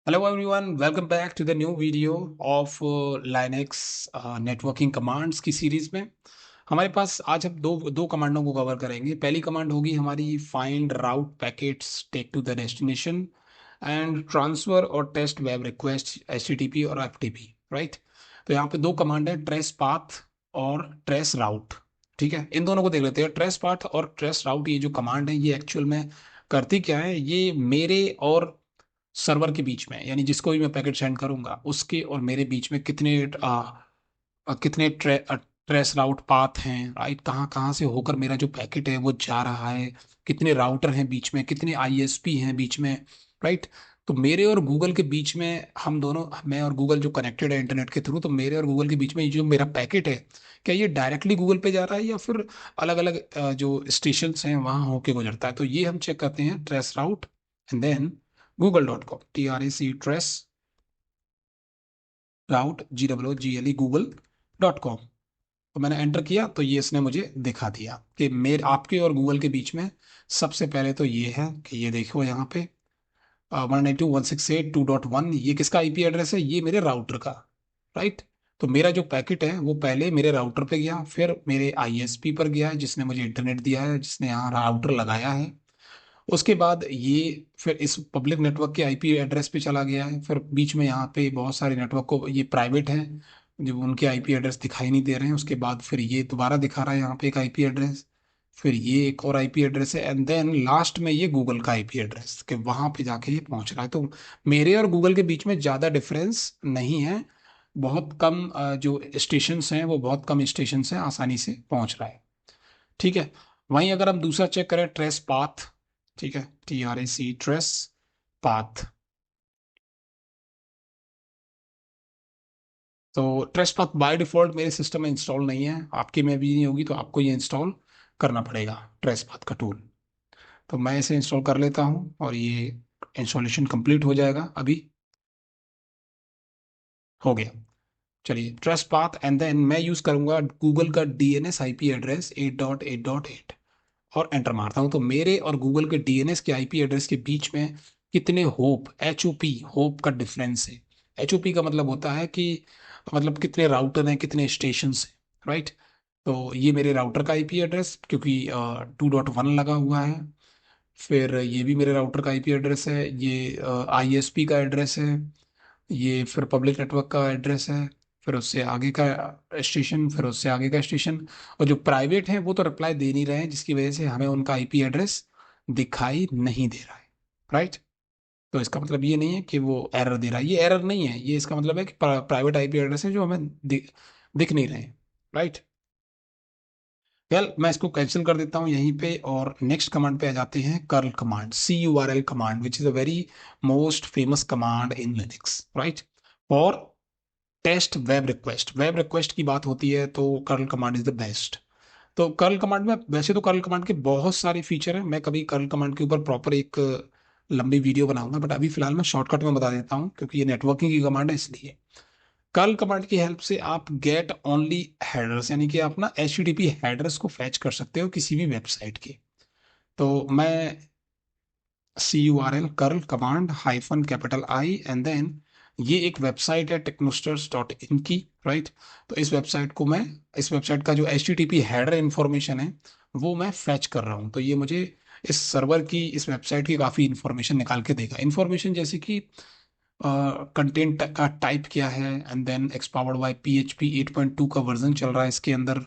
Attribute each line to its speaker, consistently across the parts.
Speaker 1: Hello everyone, welcome back to the new video of Linux networking commands की series में। हमारे पास आज हम दो कमांडों को कवर करेंगे। पहली कमांड होगी हमारी find route packets take to the destination and transfer और टेस्ट वेब रिक्वेस्ट एचटीटीपी और एफटीपी, राइट। तो यहाँ पे दो कमांड है, ट्रेस पाथ और ट्रेस राउट। ठीक है, इन दोनों को देख लेते हैं। ट्रेस पाथ और ट्रेस राउट, ये जो कमांड है ये एक्चुअल में करती क्या है, ये मेरे और सर्वर के बीच में, यानी जिसको भी मैं पैकेट सेंड करूंगा उसके और मेरे बीच में कितने ट्रेस राउट पाथ हैं, राइट। कहाँ कहाँ से होकर मेरा जो पैकेट है वो जा रहा है, कितने राउटर हैं बीच में, कितने आईएसपी हैं बीच में, राइट। तो मेरे और गूगल के बीच में, हम दोनों, मैं और गूगल जो कनेक्टेड है इंटरनेट के थ्रू, तो मेरे और गूगल के बीच में ये जो मेरा पैकेट है, क्या ये डायरेक्टली गूगल पे जा रहा है या फिर अलग अलग जो स्टेशन हैं वहां होके गुजरता है। तो ये हम चेक करते हैं, traceroute and then google.com, TRAC route GWGLE google.com। तो मैंने एंटर किया तो ये इसने मुझे दिखा दिया कि मेरे, आपके और गूगल के बीच में सबसे पहले तो ये है कि ये देखो यहाँ पे 192.168.2.1, ये किसका आईपी एड्रेस है, ये मेरे राउटर का, राइट। तो मेरा जो पैकेट है वो पहले मेरे राउटर पे गया, फिर मेरे आईएसपी पर गया है जिसने मुझे इंटरनेट दिया है, जिसने यहाँ राउटर लगाया है। उसके बाद ये फिर इस पब्लिक नेटवर्क के आईपी एड्रेस पे चला गया है। फिर बीच में यहाँ पे बहुत सारे नेटवर्क को, ये प्राइवेट हैं, जो उनके आईपी एड्रेस दिखाई नहीं दे रहे हैं। उसके बाद फिर ये दोबारा दिखा रहा है यहाँ पे एक आईपी एड्रेस, फिर ये एक और आईपी एड्रेस है, एंड देन लास्ट में ये गूगल का आईपी एड्रेस के वहां पे जाके ये पहुंच रहा है। तो मेरे और गूगल के बीच में ज्यादा डिफरेंस नहीं है, बहुत कम जो स्टेशंस हैं वो बहुत कम स्टेशंस हैं, आसानी से पहुंच रहा है। ठीक है। वहीं अगर हम दूसरा चेक करें, ट्रेस पाथ, ठीक है, TRAC ट्रेस पाथ। तो ट्रेस पाथ बाय डिफॉल्ट मेरे सिस्टम में इंस्टॉल नहीं है, आपके में भी नहीं होगी, तो आपको ये इंस्टॉल करना पड़ेगा ट्रेस पाथ का टूल। तो मैं इसे इंस्टॉल कर लेता हूँ और ये इंस्टॉलेशन कंप्लीट हो जाएगा अभी। हो गया। चलिए, ट्रेस पाथ एंड देन मैं यूज करूंगा गूगल का डीएनएस आईपी एड्रेस 8.8.8 और एंटर मारता हूं। तो मेरे और गूगल के डीएनएस के आईपी एड्रेस के बीच में कितने होप, एचओपी, होप का डिफरेंस है। एचओपी का मतलब होता है कि मतलब कितने राउटर हैं, कितने स्टेशन हैं, राइट। तो ये मेरे राउटर का आईपी एड्रेस, क्योंकि 2.1 लगा हुआ है। फिर ये भी मेरे राउटर का आईपी एड्रेस है, ये आईएसपी का एड्रेस है, ये फिर पब्लिक नेटवर्क का एड्रेस है, फिर उससे आगे का स्टेशन, फिर उससे आगे का स्टेशन। और जो प्राइवेट है वो तो रिप्लाई दे नहीं रहे हैं, जिसकी वजह से हमें उनका आईपी एड्रेस दिखाई नहीं दे रहा है, राइट। तो इसका मतलब ये नहीं है कि वो एरर दे रहा है, ये एरर नहीं है, ये इसका मतलब है कि प्राइवेट आईपी एड्रेस है जो हमें दिख नहीं रहे हैं, राइट। वेल, मैं इसको कैंसिल कर देता हूँ यहीं पे और नेक्स्ट कमांड पे आ जाते हैं, curl command, CURL command, which is a very most famous command in Linux, right. For test web request, web request की बात होती है तो curl command is the best. तो कर्ल कमांड में, वैसे तो कर्ल कमांड के बहुत सारे फीचर हैं, मैं कभी कर्ल कमांड के ऊपर प्रॉपर एक लंबी वीडियो बनाऊंगा, बट अभी फिलहाल मैं शॉर्टकट में बता देता हूँ क्योंकि ये नेटवर्किंग की कमांड है इसलिए। कर्ल कमांड की हेल्प से आप गेट ओनली हेडर्स, यानी कि आप ना HTTP हेडर्स को फैच कर सकते हो किसी भी वेबसाइट के। तो मैं CURL curl command -I and then, ये एक वेबसाइट है technosters.in की, राइट। तो इस वेबसाइट को मैं, इस वेबसाइट का जो HTTP हेडर इंफॉर्मेशन है वो मैं फैच कर रहा हूँ। तो ये मुझे इस सर्वर की, इस वेबसाइट की काफ़ी इंफॉर्मेशन निकाल के देगा। इंफॉर्मेशन जैसे कि कंटेंट का टाइप क्या है, एंड देन एक्सपावर्ड बाय PHP 8.2 का वर्जन चल रहा है इसके अंदर,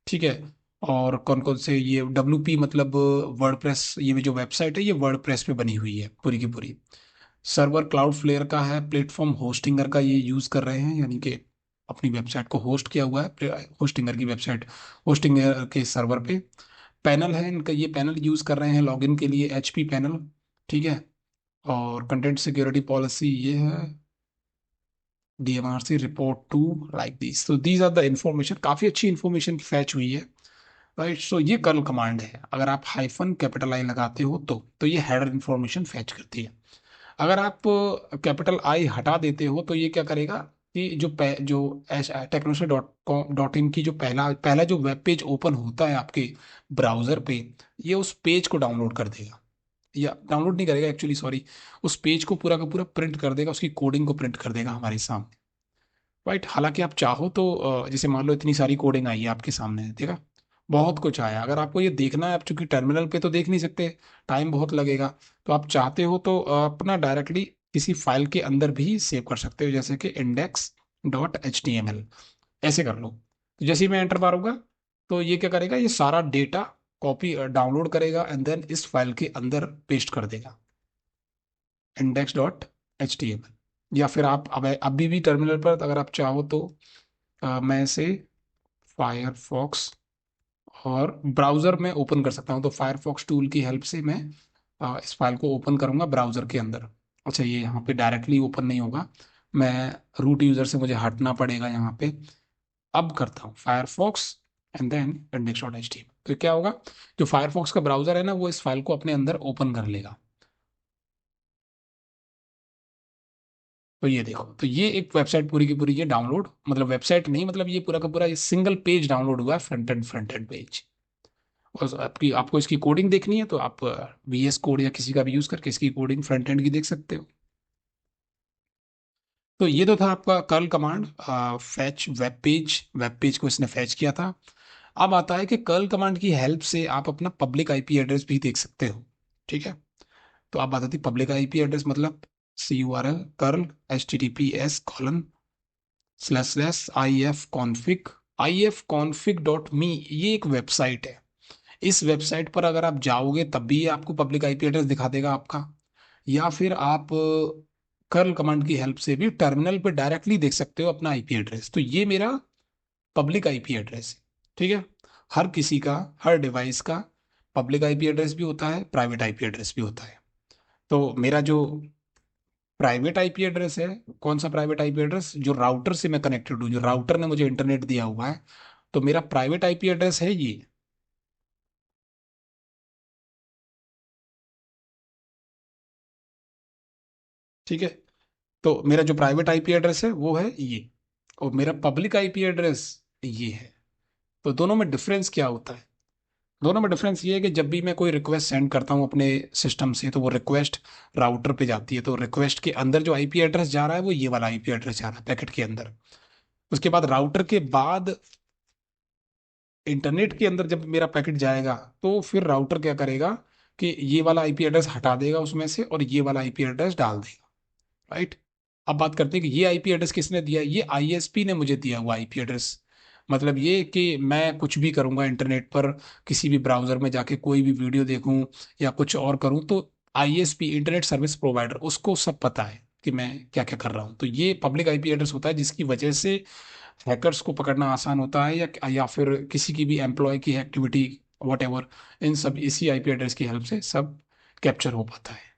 Speaker 1: ठीक है। और कौन कौन से, ये WP मतलब वर्डप्रेस, ये जो वेबसाइट है ये वर्डप्रेस पे बनी हुई है पूरी की पूरी। सर्वर क्लाउड फ्लेयर का है, प्लेटफॉर्म होस्टिंगर का ये यूज कर रहे हैं, यानी कि अपनी वेबसाइट को होस्ट किया हुआ है होस्टिंगर की वेबसाइट, होस्टिंगर के सर्वर पे। पैनल है इनका, ये पैनल यूज कर रहे हैं लॉगिन के लिए, HP पैनल, ठीक है। और कंटेंट सिक्योरिटी पॉलिसी ये है, DMRC report too, like this. तो दीज आर द इंफॉर्मेशन, काफी अच्छी इंफॉर्मेशन फैच हुई है, राइट। सो ये कर्ल कमांड है, अगर आप -I लगाते हो तो ये हेडर इंफॉर्मेशन फैच करती है। अगर आप I हटा देते हो तो ये क्या करेगा कि जो technosphere.com.in की जो पहला पहला जो वेब पेज ओपन होता है आपके ब्राउजर पे, ये उस पेज को डाउनलोड कर देगा, या डाउनलोड नहीं करेगा एक्चुअली, सॉरी, उस पेज को पूरा का पूरा प्रिंट कर देगा, उसकी कोडिंग को प्रिंट कर देगा हमारे सामने। राइट, हालांकि आप चाहो तो जैसे मान लो इतनी सारी कोडिंग आई है आपके सामने, देखा, बहुत कुछ आया, अगर आपको ये देखना है, आप चूंकि टर्मिनल पे तो देख नहीं सकते, टाइम बहुत लगेगा, तो आप चाहते हो तो अपना डायरेक्टली किसी फाइल के अंदर भी सेव कर सकते हो, जैसे कि index.html, ऐसे कर लो। तो जैसे ही मैं एंटर मारूंगा, तो ये क्या करेगा, ये सारा डेटा कॉपी डाउनलोड करेगा एंड देन इस फाइल के अंदर पेस्ट कर देगा, index.html। या फिर आप अब अभी भी टर्मिनल पर अगर आप चाहो तो मैं इसे फायरफॉक्स और ब्राउजर में ओपन कर सकता हूँ, तो फायरफॉक्स टूल की हेल्प से मैं इस फाइल को ओपन करूंगा ब्राउजर के अंदर। अच्छा, ये यहाँ पे डायरेक्टली ओपन नहीं होगा, मैं रूट यूजर से मुझे हटना पड़ेगा यहाँ पे। अब करता हूँ फायरफॉक्स एंड देन index.html, तो क्या होगा, जो फायरफॉक्स का ब्राउजर है ना, वो इस फाइल को अपने अंदर ओपन कर लेगा। तो ये देखो, तो ये एक वेबसाइट पूरी की पूरी ये डाउनलोड, मतलब वेबसाइट नहीं, मतलब ये पूरा का पूरा ये सिंगल पेज डाउनलोड हुआ है, फ्रंट एंड पेज। और आपकी आपको इसकी कोडिंग देखनी है तो आप VS कोड या किसी का भी यूज करके इसकी कोडिंग फ्रंट एंड की देख सकते हो। तो ये तो था आपका curl command, fetch web page को इसने फैच किया था। अब आता है कि कर्ल कमांड की हेल्प से आप अपना पब्लिक आईपी एड्रेस भी देख सकते हो। ठीक है, तो आप बताती पब्लिक आईपी एड्रेस मतलब CURL कर्ल https://ifconfig ये एक वेबसाइट है। इस वेबसाइट पर अगर आप जाओगे तब भी ये आपको पब्लिक आईपी एड्रेस दिखा देगा आपका, या फिर आप कर्ल कमांड की हेल्प से भी टर्मिनल पे डायरेक्टली देख सकते हो अपना आईपी एड्रेस। तो ये मेरा पब्लिक आईपी एड्रेस है। ठीक है, हर किसी का, हर डिवाइस का पब्लिक आईपी एड्रेस भी होता है, प्राइवेट आईपी एड्रेस भी होता है। तो मेरा जो प्राइवेट आईपी एड्रेस है, कौन सा प्राइवेट आईपी एड्रेस, जो राउटर से मैं कनेक्टेड हूँ, जो राउटर ने मुझे इंटरनेट दिया हुआ है, तो मेरा प्राइवेट आईपी एड्रेस है ये। ठीक है, तो मेरा जो प्राइवेट आईपी एड्रेस है वो है ये, और मेरा पब्लिक आईपी एड्रेस ये है। तो दोनों में डिफरेंस क्या होता है, दोनों में डिफरेंस ये है कि जब भी मैं कोई रिक्वेस्ट सेंड करता हूँ अपने सिस्टम से, तो वो रिक्वेस्ट राउटर पे जाती है, तो रिक्वेस्ट के अंदर जो आईपी एड्रेस जा रहा है वो ये वाला आईपी एड्रेस जा रहा है पैकेट के अंदर। उसके बाद राउटर के बाद इंटरनेट के अंदर जब मेरा पैकेट जाएगा, तो फिर राउटर क्या करेगा कि ये वाला आईपी एड्रेस हटा देगा उसमें से और ये वाला आईपी एड्रेस डाल देगा। राइट, अब बात करते हैं कि ये आईपी एड्रेस किसने दिया है, ये आईएसपी ने मुझे दिया हुआ आईपी एड्रेस। मतलब ये कि मैं कुछ भी करूंगा इंटरनेट पर, किसी भी ब्राउजर में जाके कोई भी वीडियो देखूं या कुछ और करूं, तो आईएसपी, इंटरनेट सर्विस प्रोवाइडर, उसको सब पता है कि मैं क्या क्या कर रहा हूं। तो ये पब्लिक आईपी एड्रेस होता है, जिसकी वजह से हैकर्स को पकड़ना आसान होता है, या फिर किसी की भी एम्प्लॉय की एक्टिविटी, वट एवर, इन सब इसी आईपी एड्रेस की हेल्प से सब कैप्चर हो पाता है।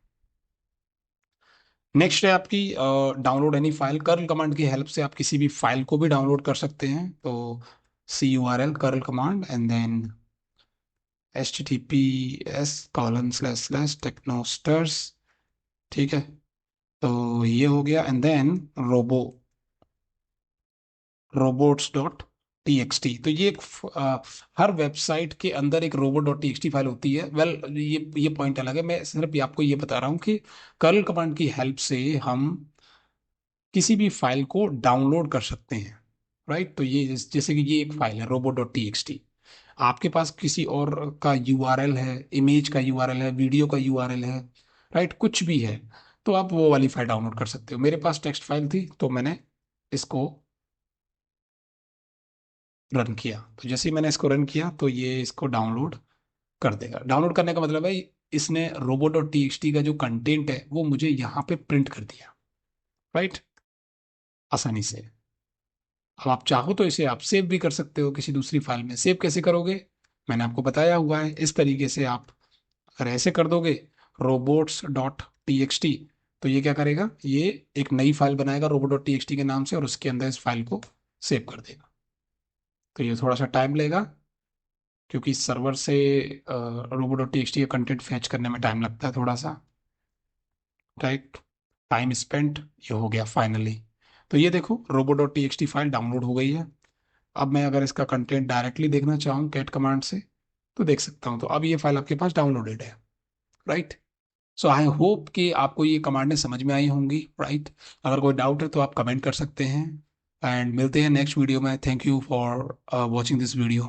Speaker 1: नेक्स्ट है आपकी download any file. Curl command की हेल्प से आप किसी भी फाइल को भी डाउनलोड कर सकते हैं। तो CURL curl command and then https://technosters। ठीक है, तो ये हो गया एंड देन robots.txt। तो ये एक हर वेबसाइट के अंदर एक robots.txt फाइल होती है। ये पॉइंट अलग है, मैं सिर्फ आपको ये बता रहा हूँ कि कर्ल कमांड की हेल्प से हम किसी भी फाइल को डाउनलोड कर सकते हैं। राइट, तो ये जैसे कि ये एक फाइल है robots.txt, आपके पास किसी और का यूआरएल है, इमेज का यूआरएल है, वीडियो का यूआरएल है, राइट, कुछ भी है, तो आप वो वाली फाइल डाउनलोड कर सकते हो। मेरे पास टेक्स्ट फाइल थी तो मैंने इसको रन किया, तो जैसे ही मैंने इसको रन किया तो ये इसको डाउनलोड कर देगा। डाउनलोड करने का मतलब है इसने robots.txt का जो कंटेंट है वो मुझे यहाँ पे प्रिंट कर दिया। राइट, आसानी से। अब आप चाहो तो इसे आप सेव भी कर सकते हो किसी दूसरी फाइल में। सेव कैसे करोगे, मैंने आपको बताया हुआ है, इस तरीके से आप अगर ऐसे कर दोगे robots.txt, तो ये क्या करेगा, ये एक नई फाइल बनाएगा robots.txt के नाम से और उसके अंदर इस फाइल को सेव कर देगा। तो ये थोड़ा सा टाइम लेगा, क्योंकि सर्वर से robots.txt का कंटेंट फैच करने में टाइम लगता है थोड़ा सा। राइट, टाइम स्पेंट, ये हो गया फाइनली। तो ये देखो robots.txt फाइल डाउनलोड हो गई है। अब मैं अगर इसका कंटेंट डायरेक्टली देखना चाहूँ कैट कमांड से, तो देख सकता हूँ। तो अब ये फाइल आपके पास डाउनलोडेड है। राइट, सो आई होप कि आपको ये कमांडें समझ में आई होंगी, राइट? अगर कोई डाउट है तो आप कमेंट कर सकते हैं, एंड मिलते हैं नेक्स्ट वीडियो में। Thank you for watching this video.